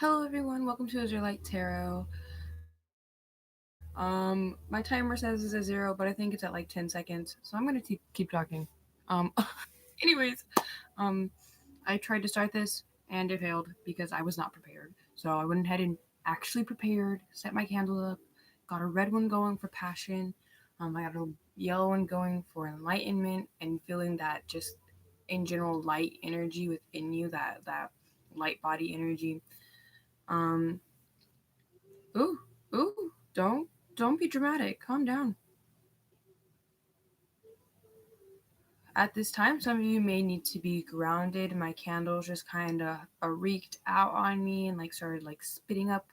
Hello everyone, welcome to Israelite Tarot. My timer says it's at 0, but I think it's at like 10 seconds, so I'm gonna keep talking. Um, anyways, um, I tried to start this and it failed because I was not prepared. So I went ahead and actually prepared, set my candle up, got a red one going for passion, I got a yellow one going for enlightenment and feeling that just in general light energy within you, that light body energy. Um, Ooh, ooh, don't be dramatic. Calm down. At this time, some of you may need to be grounded. My candles just kind of reeked out on me and like started like spitting up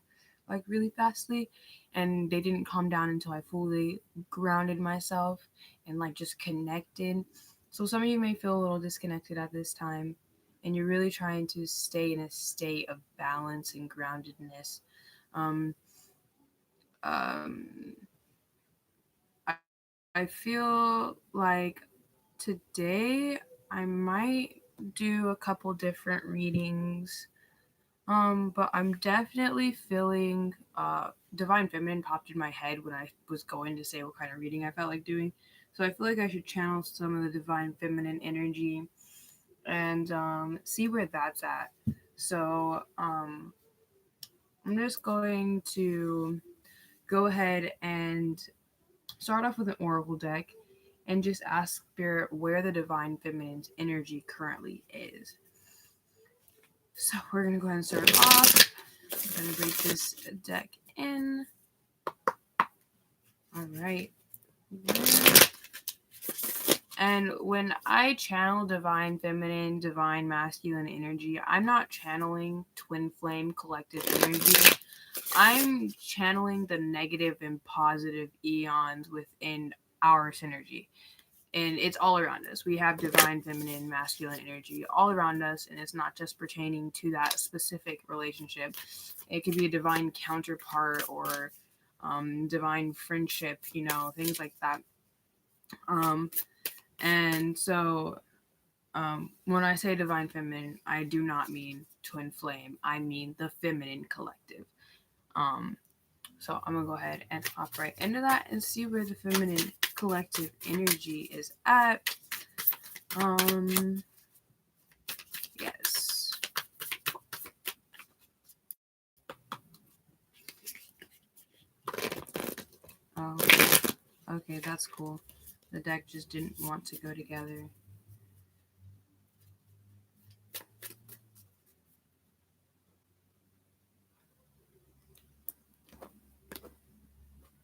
like really fastly, and they didn't calm down until I fully grounded myself and like just connected. So some of you may feel a little disconnected at this time, and you're really trying to stay in a state of balance and groundedness. Um, um, I feel like today I might do a couple different readings. But I'm definitely feeling Divine Feminine popped in my head when I was going to say what kind of reading I felt like doing. So I feel like I should channel some of the Divine Feminine energy and see where that's at. So I'm just going to go ahead and start off with an oracle deck and just ask Spirit where the Divine Feminine's energy currently is. So we're going to go ahead and start off. I'm going to break this deck in. All right. And when I channel Divine Feminine, Divine Masculine energy, I'm not channeling Twin Flame collective energy. I'm channeling the negative and positive eons within our synergy. And it's all around us. We have divine feminine masculine energy all around us, and it's not just pertaining to that specific relationship. It could be a divine counterpart or divine friendship, things like that. um, and so when I say divine feminine, I do not mean twin flame. I mean the feminine collective. um, so I'm gonna go ahead and hop right into that and see where the feminine collective energy is at. um Yes. Oh, okay, that's cool. The deck just didn't want to go together.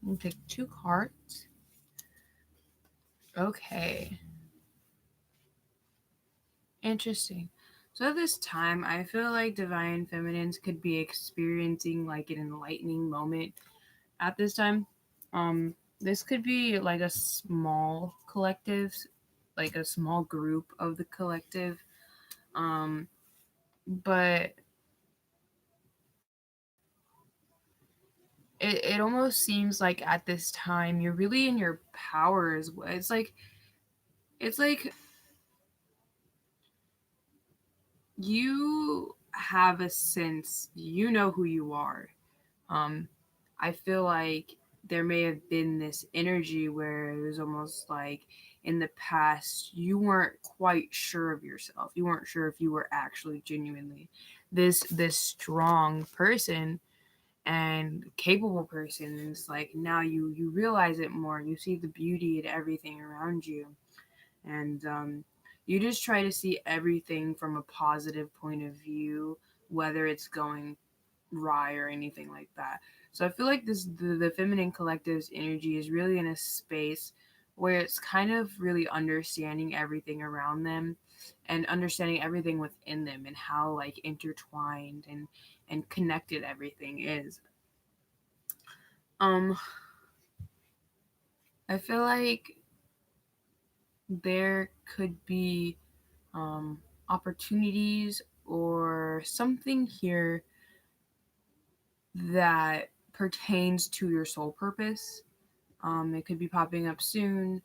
I'm gonna pick two cards. Okay, interesting. So at this time, I feel like divine feminines could be experiencing like an enlightening moment at this time. This could be like a small collective, like a small group of the collective. But it almost seems like at this time you're really in your powers. It's like you have a sense, you know who you are. um I feel like there may have been this energy where it was almost like in the past you weren't quite sure of yourself, you weren't sure if you were actually genuinely this strong person and capable person. And it's like now you realize it more, you see the beauty in everything around you. And you just try to see everything from a positive point of view, whether it's going wry or anything like that. So I feel like the feminine collective's energy is really in a space where it's kind of really understanding everything around them and understanding everything within them and how like intertwined and connected everything is. um I feel like there could be um, opportunities or something here that pertains to your soul purpose. It could be popping up soon.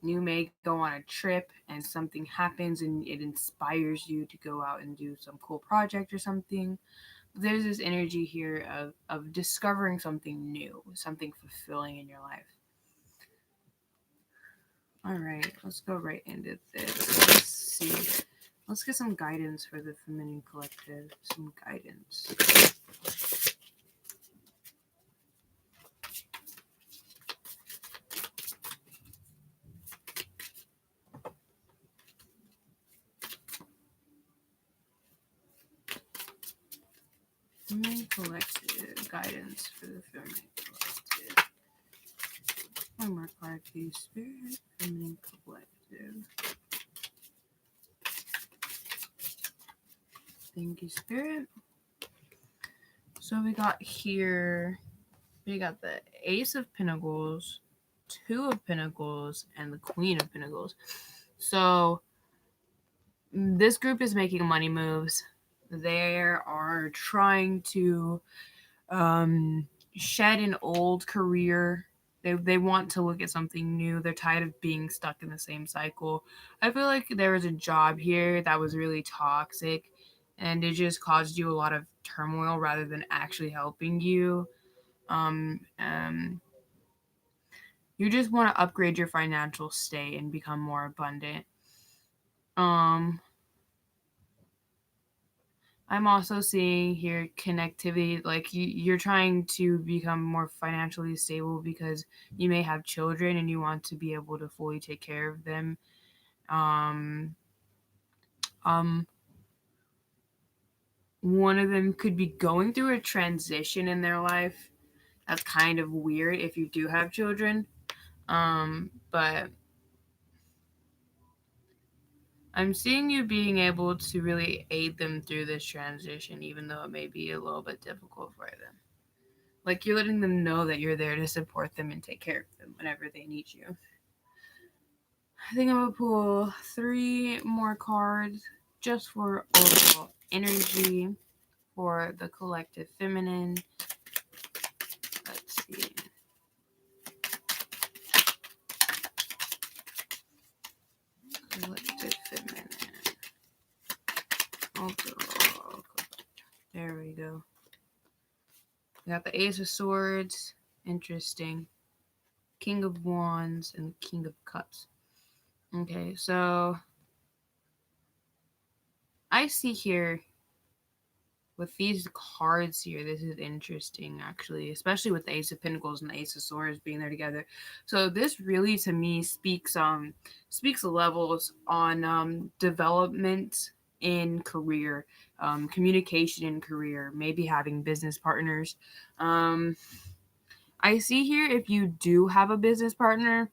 You may go on a trip and something happens and it inspires you to go out and do some cool project or something. there's this energy here of discovering something new, something fulfilling in your life. All right, let's go right into this. Let's see. Let's get some guidance for the Feminine Collective. Some guidance. Feminine Collective. Guidance for the Feminine Collective. One more card, please, Spirit. Feminine Collective. Thank you, Spirit. So we got here, we got the Ace of Pentacles, Two of Pentacles, and the Queen of Pentacles. So this group is making money moves. They are trying to shed an old career. They want to look at something new. They're tired of being stuck in the same cycle. I feel like there was a job here that was really toxic, and it just caused you a lot of turmoil rather than actually helping you. Um, um, you just want to upgrade your financial state and become more abundant. Um, I'm also seeing here connectivity, like you're trying to become more financially stable because you may have children and you want to be able to fully take care of them. Um, um, One of them could be going through a transition in their life. That's kind of weird if you do have children. But I'm seeing you being able to really aid them through this transition, even though it may be a little bit difficult for them. Like you're letting them know that you're there to support them and take care of them whenever they need you. I think I'm gonna pull 3 more cards just for overall energy for the collective feminine. Let's see. Collective feminine. Overall. There we go. We got the Ace of Swords. Interesting. King of Wands and King of Cups. Okay, so I see here with these cards here, this is interesting actually, especially with the Ace of Pentacles and the Ace of Swords being there together. So this really to me speaks levels on development in career, communication in career, maybe having business partners. I see here if you do have a business partner,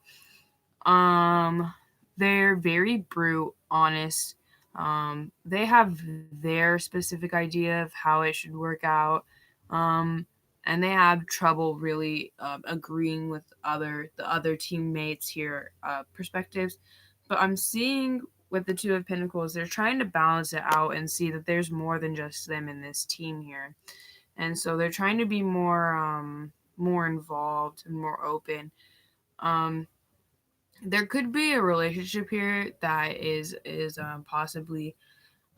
they're very brute, honest. They have their specific idea of how it should work out, um, and they have trouble really agreeing with the other teammates here perspectives. But I'm seeing with the Two of Pentacles, they're trying to balance it out and see that there's more than just them in this team here, and so they're trying to be more involved and more open. Um, there could be a relationship here that is possibly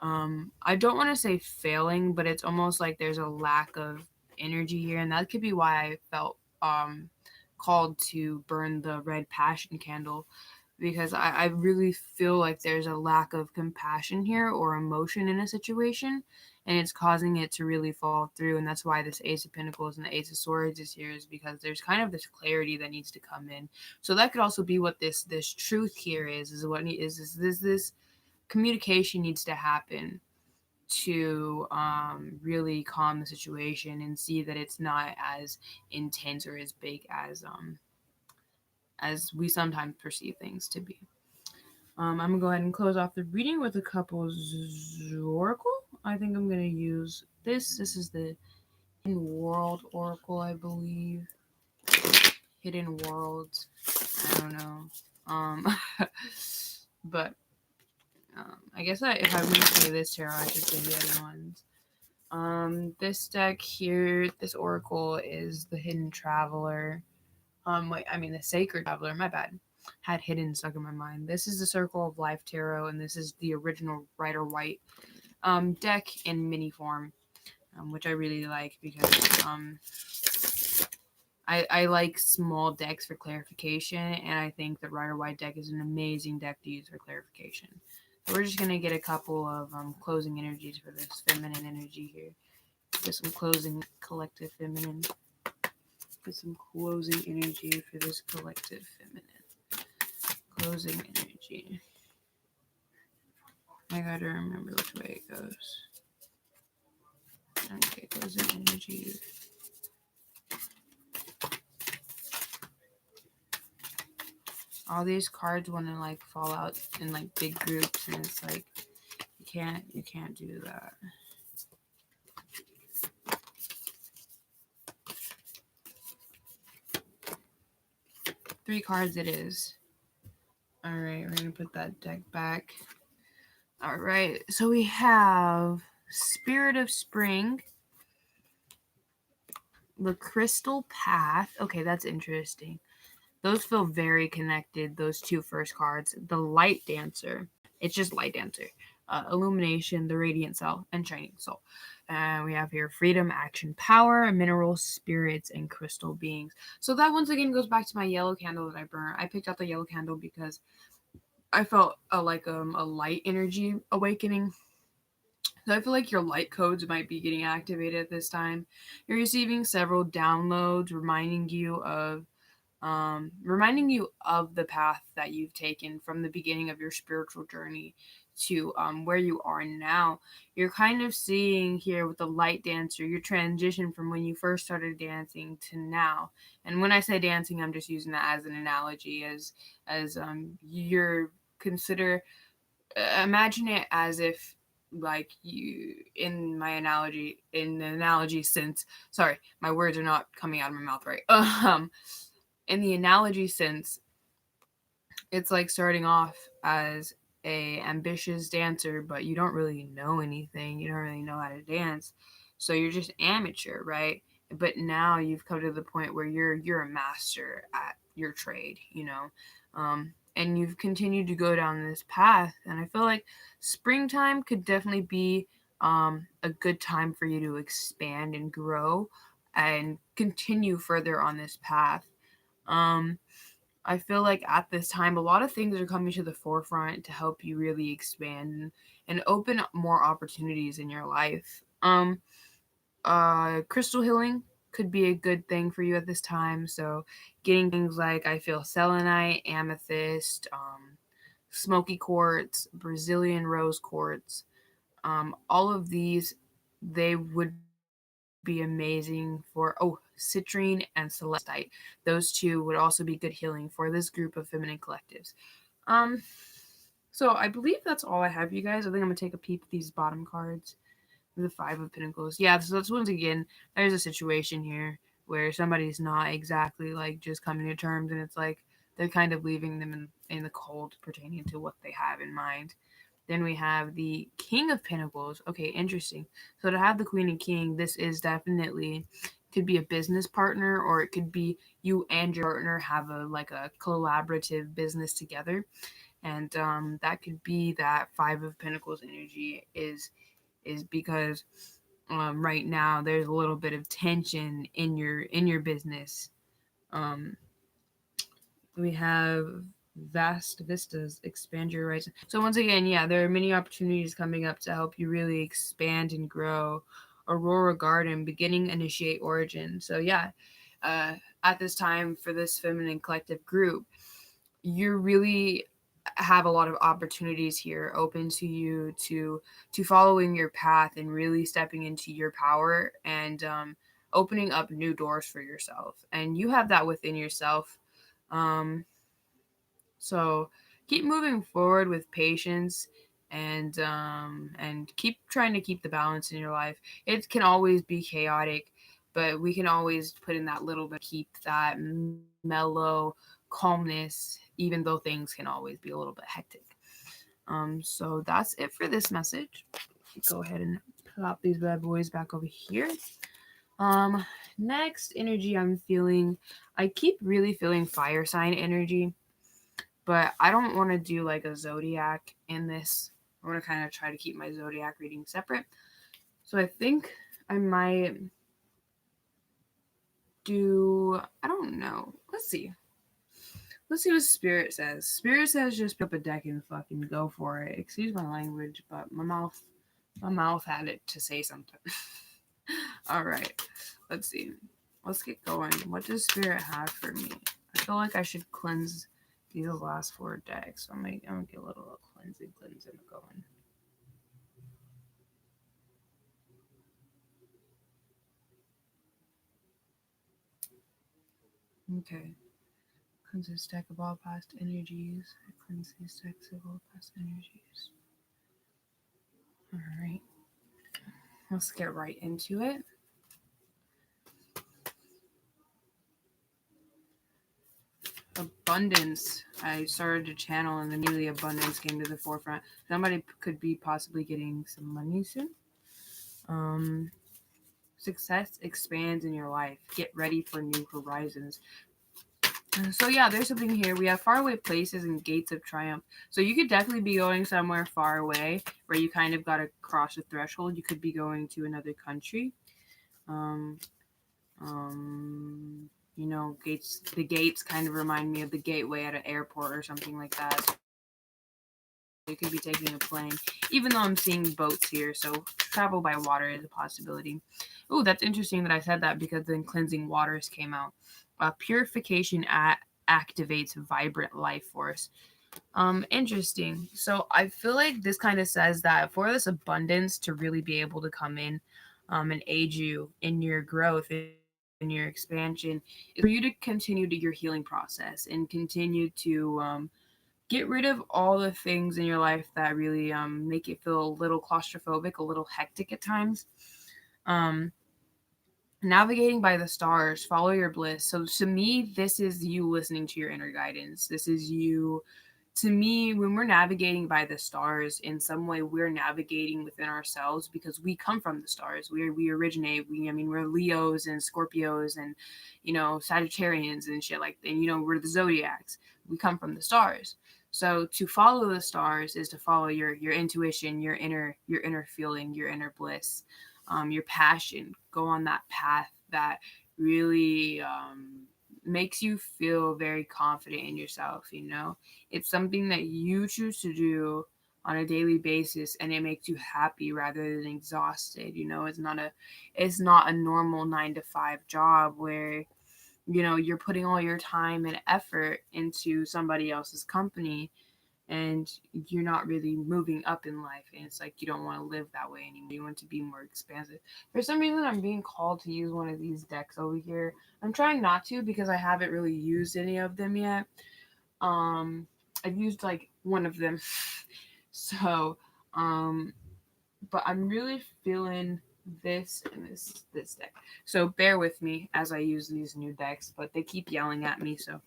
I don't want to say failing, but it's almost like there's a lack of energy here, and that could be why I felt called to burn the red passion candle, because I really feel like there's a lack of compassion here or emotion in a situation, and it's causing it to really fall through. And that's why this Ace of Pentacles and the Ace of Swords is here, is because there's kind of this clarity that needs to come in. So that could also be what this truth here is what is this communication needs to happen to really calm the situation and see that it's not as intense or as big as we sometimes perceive things to be. I'm gonna go ahead and close off the reading with a couple's oracle. I think I'm gonna use this. This is the Hidden World Oracle, I believe. Hidden Worlds. I don't know. But I guess if I'm gonna say this tarot, I should say the other ones. This deck here, this oracle is the Hidden Traveler. The Sacred Traveler. My bad. Had hidden stuck in my mind. This is the Circle of Life tarot, and this is the original Rider White deck in mini form. which I really like because I like small decks for clarification, and I think the Rider White deck is an amazing deck to use for clarification. So we're just going to get a couple of closing energies for this feminine energy here. Get some closing collective feminine. Get some closing energy for this collective feminine. Closing energy. I gotta remember which way it goes. Okay, closing energy. All these cards want to like fall out in like big groups, and it's like you can't do that. Three cards it is. All right, we're gonna put that deck back. All right, so we have Spirit of Spring, the Crystal Path. Okay, that's interesting. Those feel very connected, those two first cards. The Light Dancer. It's just Light Dancer. Illumination, the Radiant Cell, and Shining Soul. And we have here Freedom, Action, Power, Minerals, Spirits, and Crystal Beings. So that once again goes back to my yellow candle that I burnt. I picked out the yellow candle because I felt a light energy awakening. So I feel like your light codes might be getting activated at this time. You're receiving several downloads reminding you of the path that you've taken from the beginning of your spiritual journey to where you are now. You're kind of seeing here with the Light Dancer your transition from when you first started dancing to now. And when I say dancing, I'm just using that as an analogy, as you're consider imagine it as if like you in the analogy sense, sorry, my words are not coming out of my mouth right. In the analogy sense, it's like starting off as a ambitious dancer, but you don't really know anything. You don't really know how to dance, so you're just amateur, right? But now you've come to the point where you're a master at your trade, and you've continued to go down this path. And I feel like springtime could definitely be a good time for you to expand and grow and continue further on this path. Um, I feel like at this time, a lot of things are coming to the forefront to help you really expand and open up more opportunities in your life. Crystal healing could be a good thing for you at this time. So, getting things like I feel selenite, amethyst, smoky quartz, Brazilian rose quartz, all of these, they would be amazing for citrine and celestite. Those two would also be good healing for this group of feminine collectives. Um, so I believe that's all I have, you guys. I think I'm gonna take a peep at these bottom cards. The Five of Pentacles. Yeah, so that's once again, there's a situation here where somebody's not exactly like just coming to terms, and it's like they're kind of leaving them in the cold pertaining to what they have in mind. Then we have the King of Pentacles. Okay, interesting. So to have the Queen and King, this is definitely could be a business partner, or it could be you and your partner have a collaborative business together, and that could be that Five of Pentacles energy is because right now there's a little bit of tension in your business. Um, we have vast vistas, expand your horizon. So once again, yeah, there are many opportunities coming up to help you really expand and grow. Aurora Garden, beginning, initiate, origin. So yeah, at this time for this feminine collective group, you really have a lot of opportunities here open to you to following your path and really stepping into your power and opening up new doors for yourself, and you have that within yourself. Um, so keep moving forward with patience and keep trying to keep the balance in your life. It can always be chaotic, but we can always put in that little bit, keep that mellow calmness, even though things can always be a little bit hectic. So that's it for this message. Go ahead and plop these bad boys back over here. Next energy I'm feeling, I keep really feeling fire sign energy, but I don't want to do like a zodiac in this. I want to kind of try to keep my zodiac reading separate. So I think I might do, I don't know. Let's see. Let's see what Spirit says. Spirit says just pick up a deck and fucking go for it. Excuse my language, but my mouth had it to say something. All right, let's see. Let's get going. What does Spirit have for me? I feel like I should cleanse these last 4 decks. So I'm gonna get a little cleansing going. Okay. Cleanse this deck of all past energies. I cleanse these decks of all past energies. Alright. Let's get right into it. Abundance. I started to channel and immediately abundance came to the forefront. Somebody could be possibly getting some money soon. Success expands in your life. Get ready for new horizons. So yeah, there's something here. We have faraway places and gates of triumph. So you could definitely be going somewhere far away where you kind of got to cross a threshold. You could be going to another country. Um, you know, gates. The gates kind of remind me of the gateway at an airport or something like that. You could be taking a plane, even though I'm seeing boats here. So travel by water is a possibility. Oh, that's interesting that I said that because then cleansing waters came out. Purification activates vibrant life force. Interesting. So I feel like this kind of says that for this abundance to really be able to come in, and aid you in your growth, in your expansion, is for you to continue to your healing process and continue to get rid of all the things in your life that really make it feel a little claustrophobic, a little hectic at times. Um, Navigating by the stars, follow your bliss. So to me, this is you listening to your inner guidance. This is you. To me, when we're navigating by the stars, in some way, we're navigating within ourselves because we come from the stars. We originate. We're Leos and Scorpios and, Sagittarians and shit like. And we're the zodiacs. We come from the stars. So to follow the stars is to follow your intuition, your inner feeling, your inner bliss, your passion. Go on that path that really makes you feel very confident in yourself. It's something that you choose to do on a daily basis, and it makes you happy rather than exhausted. It's not a normal 9 to 5 job where you're putting all your time and effort into somebody else's company and you're not really moving up in life, and it's like you don't want to live that way anymore. You want to be more expansive. For some reason I'm being called to use one of these decks over here. I'm trying not to because I haven't really used any of them yet. I've used like one of them. So but I'm really feeling this and this deck. So bear with me as I use these new decks, but they keep yelling at me, so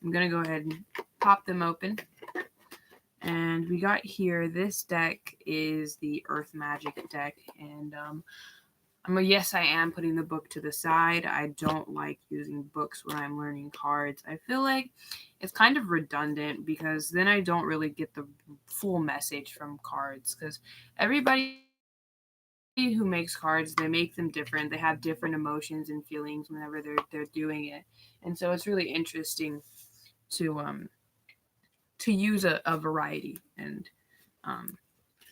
I'm gonna go ahead and pop them open. And we got here, this deck is the Earth Magic deck. And yes, I am putting the book to the side. I don't like using books when I'm learning cards. I feel like it's kind of redundant because then I don't really get the full message from cards, because everybody who makes cards, they make them different. They have different emotions and feelings whenever they're doing it. And so it's really interesting to use a variety and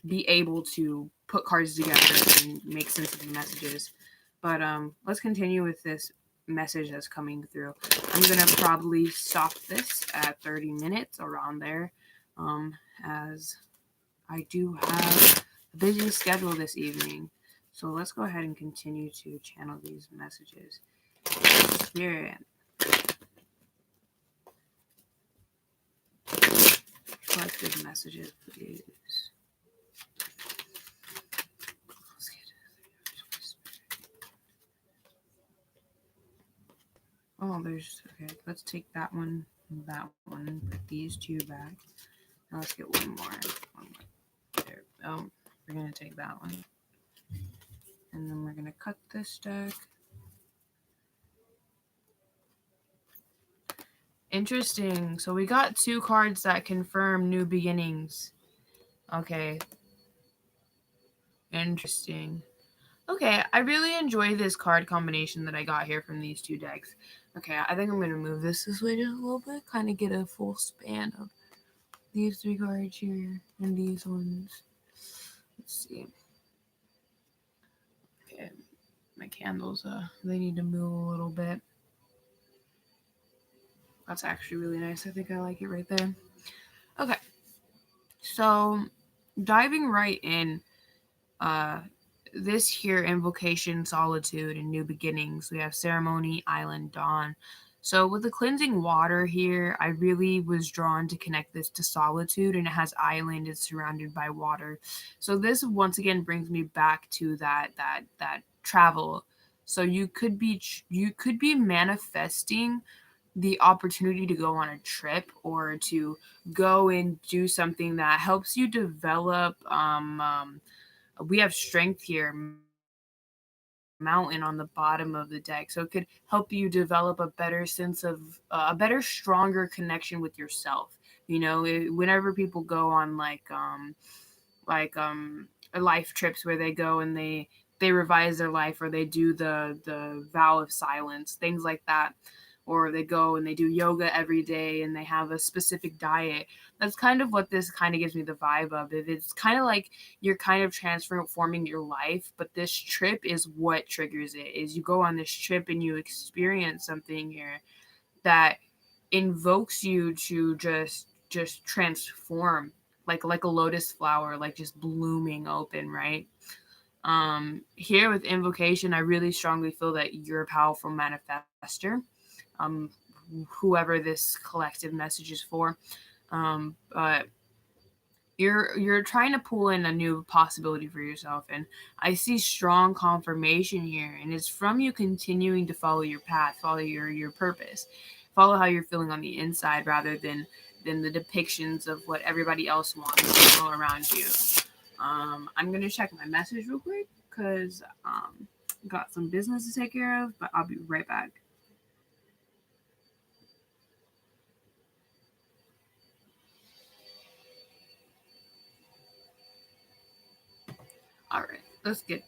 be able to put cards together and make sense of the messages. But let's continue with this message that's coming through. I'm gonna probably stop this at 30 minutes, around there, as I do have a busy schedule this evening. So let's go ahead and continue to channel these messages. Spirit, collective messages, please. Oh, okay. Let's take that one, put these 2 back. Now let's get one more. There. Oh, we're gonna take that one, and then we're gonna cut this deck. Interesting. So we got 2 cards that confirm new beginnings. Okay. Interesting. Okay, I really enjoy this card combination that I got here from these two decks. Okay, I think I'm going to move this way just a little bit, kind of get a full span of these three cards here and these ones. Let's see. Okay, my candles, they need to move a little bit. That's actually really nice. I think I like it right there. Okay, so diving right in, uh, this here invocation, solitude, and new beginnings. We have ceremony, island, dawn. So with the cleansing water here, I really was drawn to connect this to solitude, and it has island. It's surrounded by water. So this once again brings me back to that travel. So you could be manifesting the opportunity to go on a trip or to go and do something that helps you develop we have strength here, mountain on the bottom of the deck, so it could help you develop a better sense of a better stronger connection with yourself. Whenever people go on like life trips where they go and they revise their life, or they do the vow of silence, things like that, or they go and they do yoga every day and they have a specific diet. That's kind of what this kind of gives me the vibe of. It's kind of like you're kind of transforming your life, but this trip is what triggers it. Is you go on this trip and you experience something here that invokes you to just transform, like a lotus flower, like just blooming open, right? Here with invocation, I really strongly feel that you're a powerful manifester. um Whoever this collective message is for, but you're trying to pull in a new possibility for yourself, and I see strong confirmation here, and it's from you continuing to follow your path, follow your purpose, follow how you're feeling on the inside, rather than the depictions of what everybody else wants all around you. I'm gonna check my message real quick because got some business to take care of, but I'll be right back. All right, let's get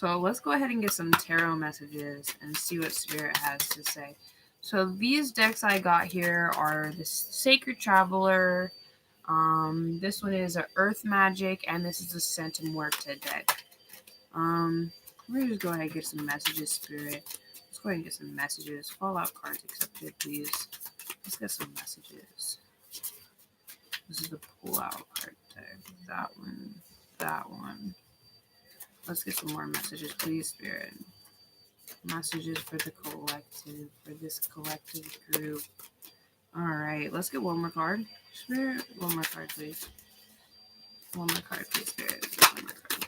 So let's go ahead and get some tarot messages and see what Spirit has to say. So these decks I got here are the Sacred Traveler. This one is a Earth Magic, and this is a Santa Muerte deck. We're gonna just go ahead and get some messages, Spirit. Let's go ahead and get some messages. Fallout cards accepted, please. Let's get some messages. This is the pull-out card deck. That one. That one. Let's get some more messages, please, Spirit. Messages for the collective, for this collective group. All right, let's get one more card. Spirit, one more card, please. One more card, please, Spirit. One more card.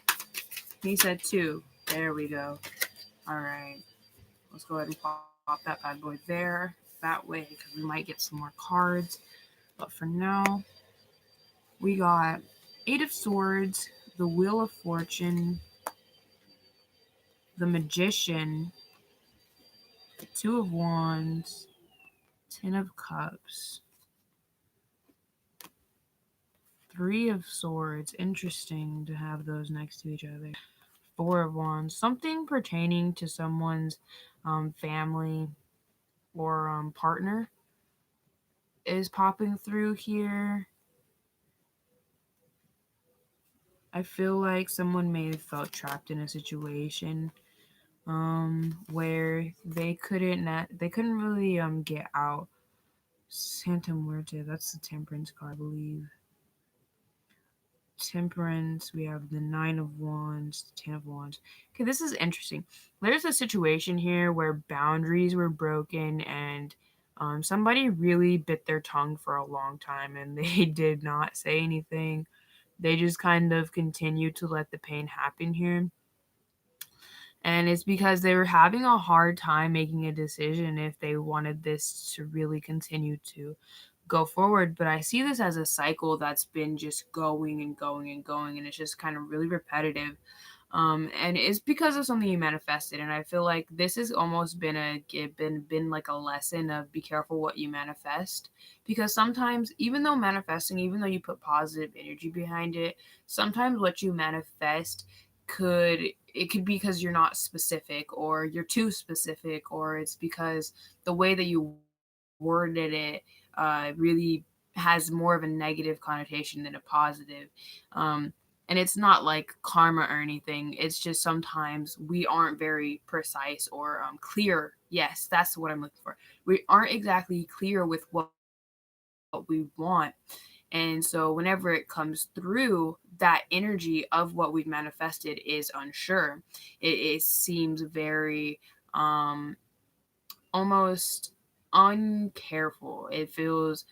He said two. There we go. All right, let's go ahead and pop that bad boy there. That way, because we might get some more cards. But for now, we got Eight of Swords, the Wheel of Fortune, the Magician, the Two of Wands, Ten of Cups, Three of Swords. Interesting to have those next to each other. Four of Wands. Something pertaining to someone's family or partner is popping through here. I feel like someone may have felt trapped in a situation where they couldn't really get out. Santa Muerte, that's the Temperance card, I believe. Temperance, we have the Nine of Wands, the Ten of Wands. Okay, this is interesting. There's a situation here where boundaries were broken, and somebody really bit their tongue for a long time and they did not say anything. They just kind of continued to let the pain happen here. And it's because they were having a hard time making a decision if they wanted this to really continue to go forward. But I see this as a cycle that's been just going and going and going, and it's just kind of really repetitive. And it's because of something you manifested, and I feel like this has almost been like a lesson of be careful what you manifest, because sometimes, even though you put positive energy behind it, sometimes what you manifest could it could be because you're not specific, or you're too specific, or it's because the way that you worded it really has more of a negative connotation than a positive. Um, and it's not like karma or anything. It's just sometimes we aren't very precise or clear. Yes, that's what I'm looking for. We aren't exactly clear with what we want. And so whenever it comes through, that energy of what we've manifested is unsure. It seems very almost uncareful. It feels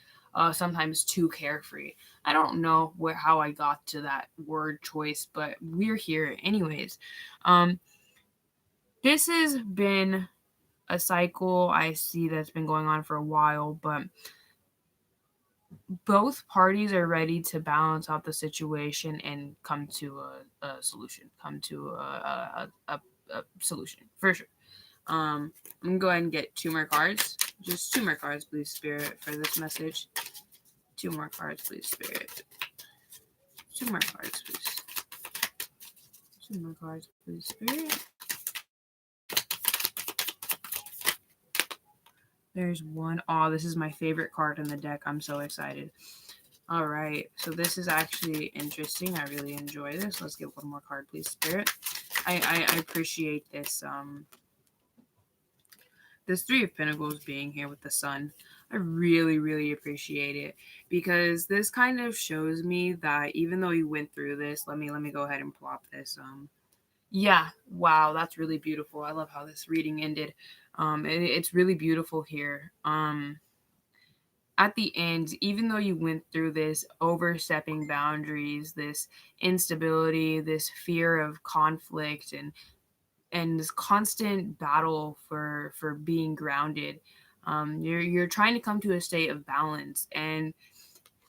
sometimes too carefree. I don't know how I got to that word choice, but we're here anyways. Um, this has been a cycle I see that's been going on for a while, but both parties are ready to balance out the situation and come to a solution, come to a solution for sure. I'm gonna go ahead and get two more cards. Just two more cards, please, Spirit, for this message. Two more cards, please, Spirit. Two more cards, please. Two more cards, please, Spirit. There's one. Oh, this is my favorite card in the deck. I'm so excited. All right, so this is actually interesting. I really enjoy this. Let's get one more card, please, Spirit. I appreciate this this Three of Pentacles being here with the Sun. I really, really appreciate it, because this kind of shows me that even though you went through this, let me go ahead and plop this. Yeah, wow, that's really beautiful. I love how this reading ended. It's really beautiful here. At the end, even though you went through this overstepping boundaries, this instability, this fear of conflict, and this constant battle for being grounded, you're trying to come to a state of balance. And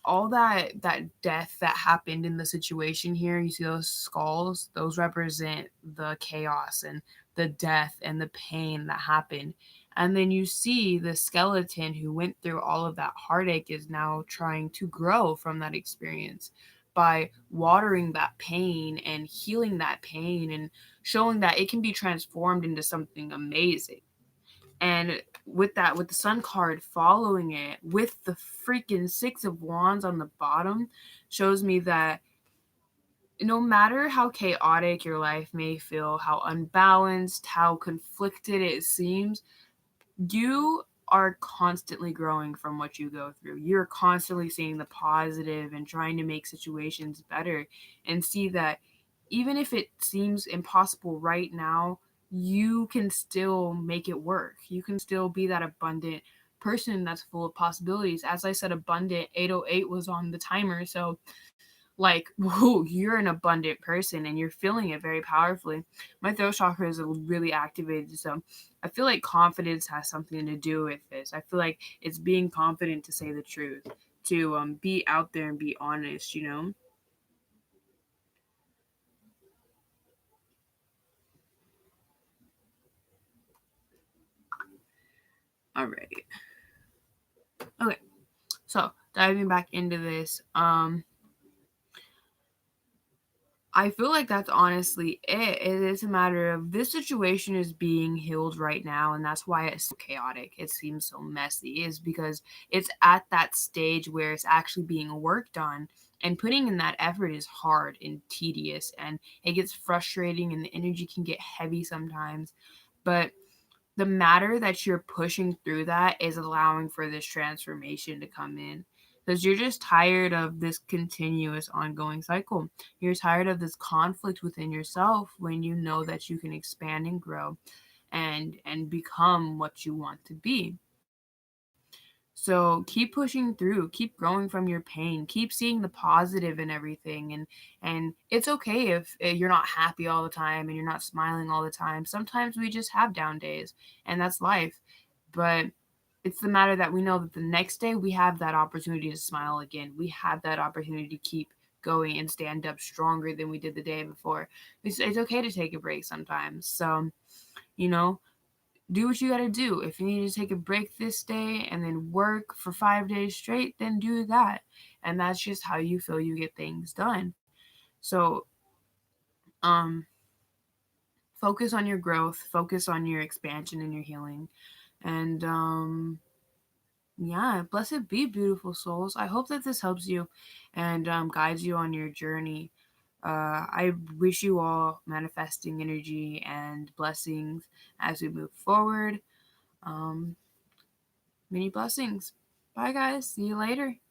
all that death that happened in the situation here, you see those skulls, those represent the chaos and the death and the pain that happened. And then you see the skeleton who went through all of that heartache is now trying to grow from that experience by watering that pain and healing that pain and showing that it can be transformed into something amazing. And with that, with the Sun card following it, with the freaking Six of Wands on the bottom, shows me that no matter how chaotic your life may feel, how unbalanced, how conflicted it seems, you are constantly growing from what you go through. You're constantly seeing the positive and trying to make situations better, and see that even if it seems impossible right now, you can still make it work. You can still be that abundant person that's full of possibilities. As I said, abundant 808 was on the timer. So like, whoa, you're an abundant person and you're feeling it very powerfully. My throat chakra is really activated, so I feel like confidence has something to do with this. I feel like it's being confident to say the truth, to be out there and be honest, you know. All right. Okay. So diving back into this, I feel like that's honestly it. It is a matter of this situation is being healed right now, and that's why it's so chaotic. It seems so messy, is because it's at that stage where it's actually being worked on, and putting in that effort is hard and tedious, and it gets frustrating, and the energy can get heavy sometimes. But the matter that you're pushing through that is allowing for this transformation to come in, because you're just tired of this continuous ongoing cycle. You're tired of this conflict within yourself when you know that you can expand and grow and become what you want to be. So keep pushing through, keep growing from your pain, keep seeing the positive in everything. And it's okay if you're not happy all the time and you're not smiling all the time. Sometimes we just have down days, and that's life. But it's the matter that we know that the next day we have that opportunity to smile again. We have that opportunity to keep going and stand up stronger than we did the day before. It's okay to take a break sometimes. So, you know, do what you got to do. If you need to take a break this day and then work for 5 days straight, then do that. And that's just how you feel you get things done. So, um, focus on your growth, focus on your expansion and your healing. And yeah, blessed be, beautiful souls. I hope that this helps you and guides you on your journey. I wish you all manifesting energy and blessings as we move forward. Um, many blessings. Bye, guys. See you later.